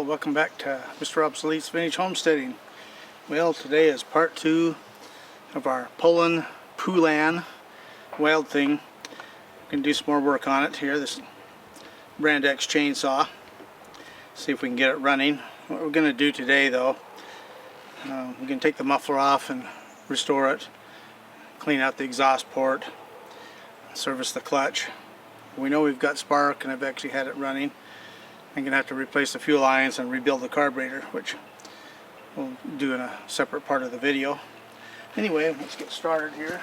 welcome back to Mr. Obsolete's Vintage Homesteading. Well, today is part 2 of our Poulan Wild Thing. We're going to do some more work on it here, this Brand X chainsaw. See if we can get it running. What we're going to do today though, we're going to take the muffler off and restore it, clean out the exhaust port, service the clutch. We know we've got spark and I've actually had it running. I'm going to have to replace the fuel lines and rebuild the carburetor, which we'll do in a separate part of the video. Anyway, let's get started here.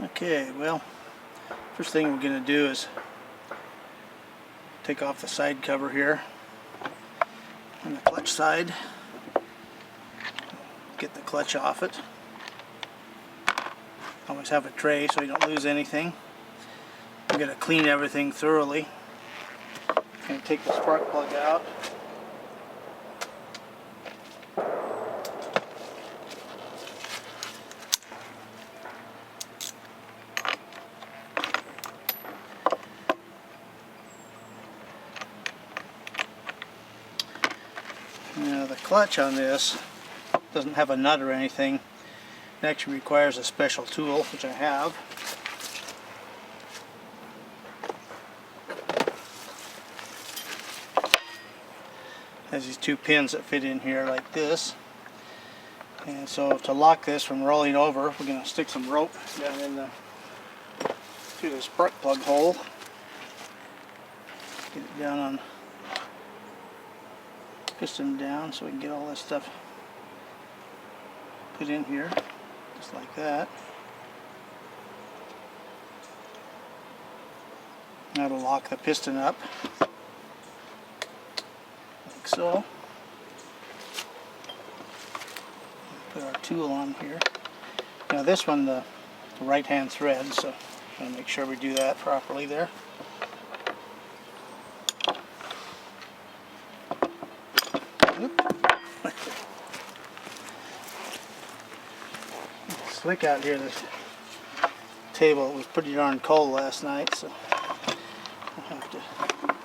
Okay, well, first thing we're going to do is take off the side cover here on the clutch side. Get the clutch off it. Always have a tray so you don't lose anything. I'm going to clean everything thoroughly. I'm going to take the spark plug out. Now the clutch on this doesn't have a nut or anything. It actually requires a special tool, which I have. It has these two pins that fit in here like this. And so to lock this from rolling over, we're going to stick some rope down in through the spark plug hole. Get it down on piston down so we can get all this stuff put in here, just like that. That'll lock the piston up, like so. Put our tool on here. Now this one, the right hand thread, so I'm going to make sure we do that properly there. Slick out here. This table was pretty darn cold last night, so I'll have to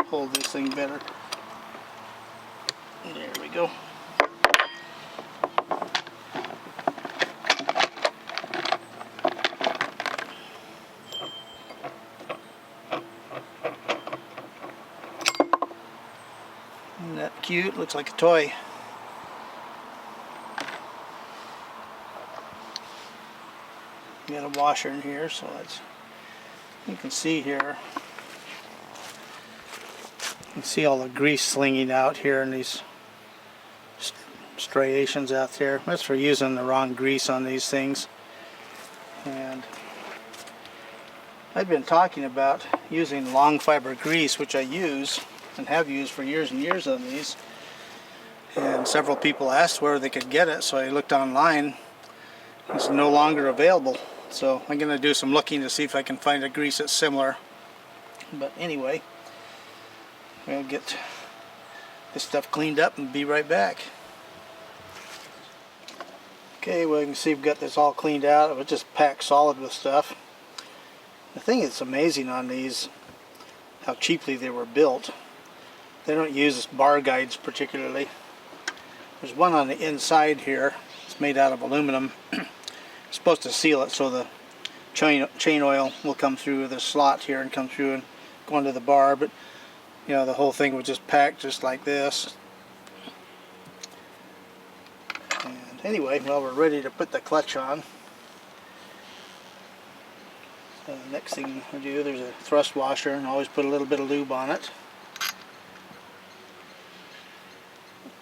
hold this thing better. There we go. Isn't that cute? Looks like a toy. Got a washer in here, so that's, you can see here. You can see all the grease slinging out here and these striations out there. That's for using the wrong grease on these things. And I've been talking about using long fiber grease, which I use and have used for years and years on these. And several people asked where they could get it, so I looked online. It's no longer available. So I'm going to do some looking to see if I can find a grease that's similar. But anyway, we'll get this stuff cleaned up and be right back. Okay, well you can see we've got this all cleaned out. It was just packed solid with stuff. The thing that's amazing on these, how cheaply they were built. They don't use bar guides particularly. There's one on the inside here. It's made out of aluminum. It's supposed to seal it so the chain oil will come through the slot here and come through and go into the bar, but you know, the whole thing was just packed just like this. And anyway, well, we're ready to put the clutch on. So the next thing we do, there's a thrust washer, and always put a little bit of lube on it.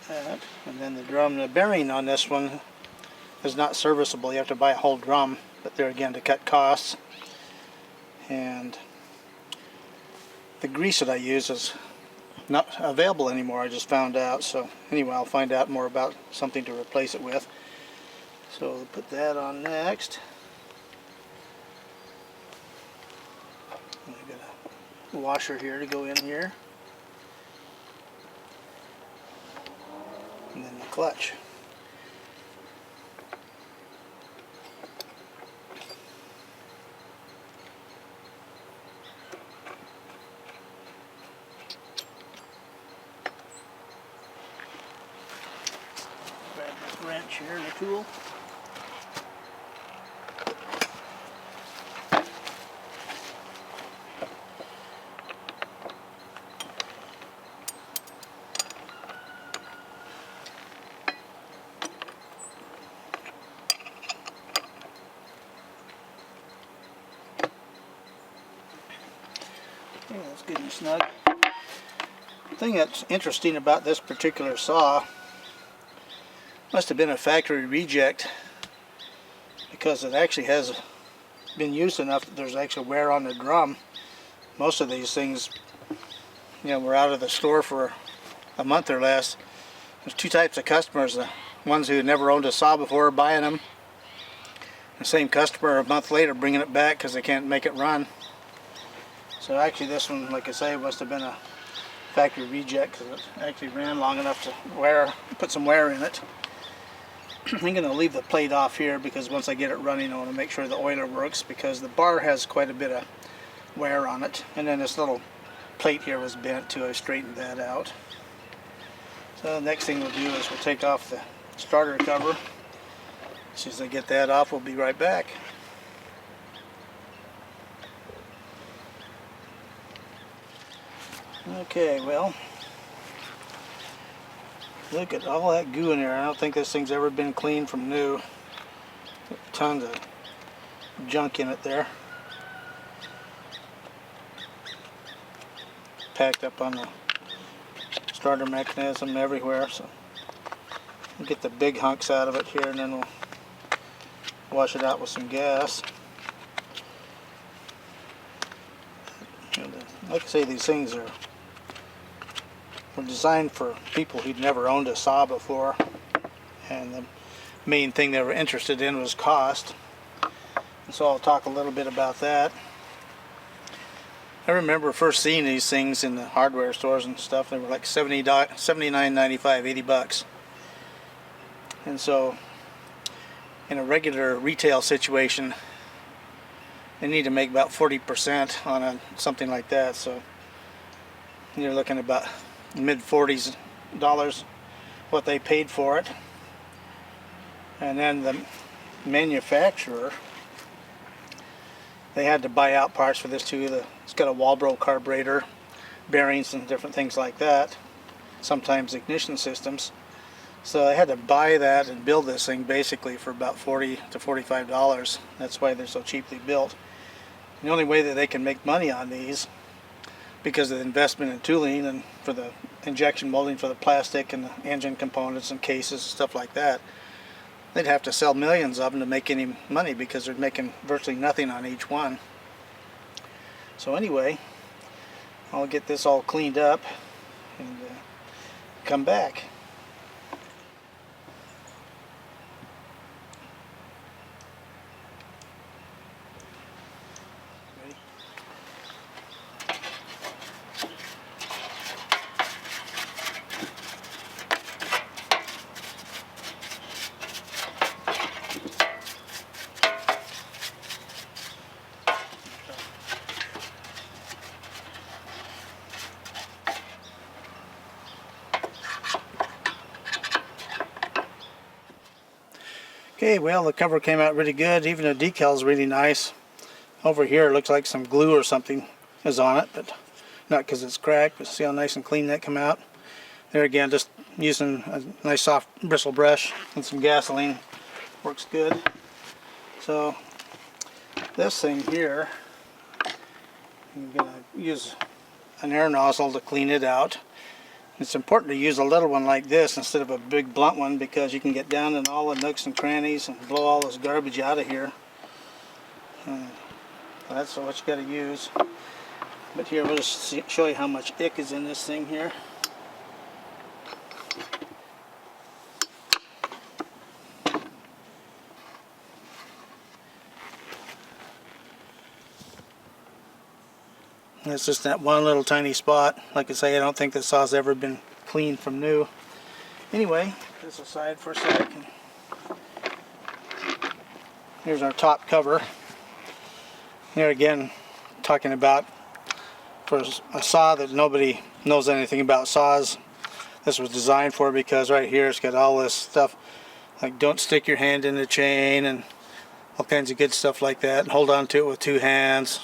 That, and then the drum, the bearing on this one is not serviceable. You have to buy a whole drum, but there again to cut costs. And the grease that I use is not available anymore, I just found out. So anyway, I'll find out more about something to replace it with. So we'll put that on next. I've got a washer here to go in here. clutch. Grab this wrench here and the tool. Okay, that's good and snug. The thing that's interesting about this particular saw must have been a factory reject, because it actually has been used enough that there's actually wear on the drum. Most of these things, you know, were out of the store for a month or less. There's two types of customers: the ones who never owned a saw before buying them, the same customer a month later bringing it back because they can't make it run. So actually this one, like I say, must have been a factory reject, because it actually ran long enough to put some wear in it. I'm going to leave the plate off here because once I get it running I want to make sure the oiler works, because the bar has quite a bit of wear on it. And then this little plate here was bent too. I straightened that out. So the next thing we'll do is we'll take off the starter cover. As soon as I get that off, we'll be right back. Okay, well, look at all that goo in there. I don't think this thing's ever been cleaned from new. Tons of junk in it there. Packed up on the starter mechanism everywhere. So we'll get the big hunks out of it here, and then we'll wash it out with some gas. And, like I say, these things were designed for people who'd never owned a saw before, and the main thing they were interested in was cost. And so I'll talk a little bit about that. I remember first seeing these things in the hardware stores and stuff. They were like $79.95, 80 bucks. And so in a regular retail situation, they need to make about 40% on something like that. So you're looking at about mid-40s dollars what they paid for it. And then the manufacturer, they had to buy out parts for this too. It's got a Walbro carburetor, bearings and different things like that, sometimes ignition systems. So they had to buy that and build this thing basically for about $40 to $45. That's why they're so cheaply built. The only way that they can make money on these, because of the investment in tooling and for the injection molding for the plastic and the engine components and cases and stuff like that, they'd have to sell millions of them to make any money, because they're making virtually nothing on each one. So anyway, I'll get this all cleaned up and come back. Okay, well, the cover came out really good. Even the decal's really nice. Over here it looks like some glue or something is on it, but not because it's cracked. But see how nice and clean that come out. There again, just using a nice soft bristle brush and some gasoline works good. So this thing here, I'm going to use an air nozzle to clean it out. It's important to use a little one like this instead of a big blunt one, because you can get down in all the nooks and crannies and blow all this garbage out of here. That's what you got to use. But here, we'll just show you how much ick is in this thing here. And it's just that one little tiny spot. Like I say, I don't think this saw's ever been cleaned from new. Anyway, put this aside for a second. Here's our top cover. Here again, talking about for a saw that nobody knows anything about saws. This was designed for, because right here it's got all this stuff like don't stick your hand in the chain and all kinds of good stuff like that, and hold on to it with 2 hands.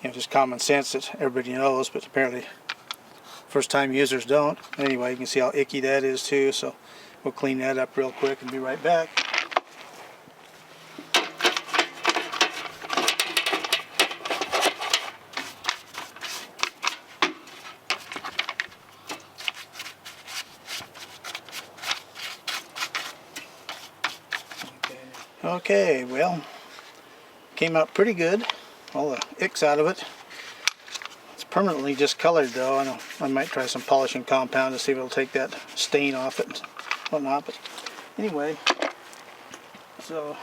You know, just common sense that everybody knows, but apparently first time users don't. Anyway, you can see how icky that is too, so we'll clean that up real quick and be right back. Okay, well, came out pretty good. All the icks out of it. It's permanently discolored though. I might try some polishing compound to see if it'll take that stain off it and whatnot. But anyway, so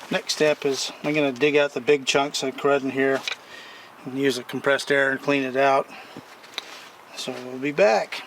next step is I'm going to dig out the big chunks of crud in here and use a compressed air and clean it out. So we'll be back.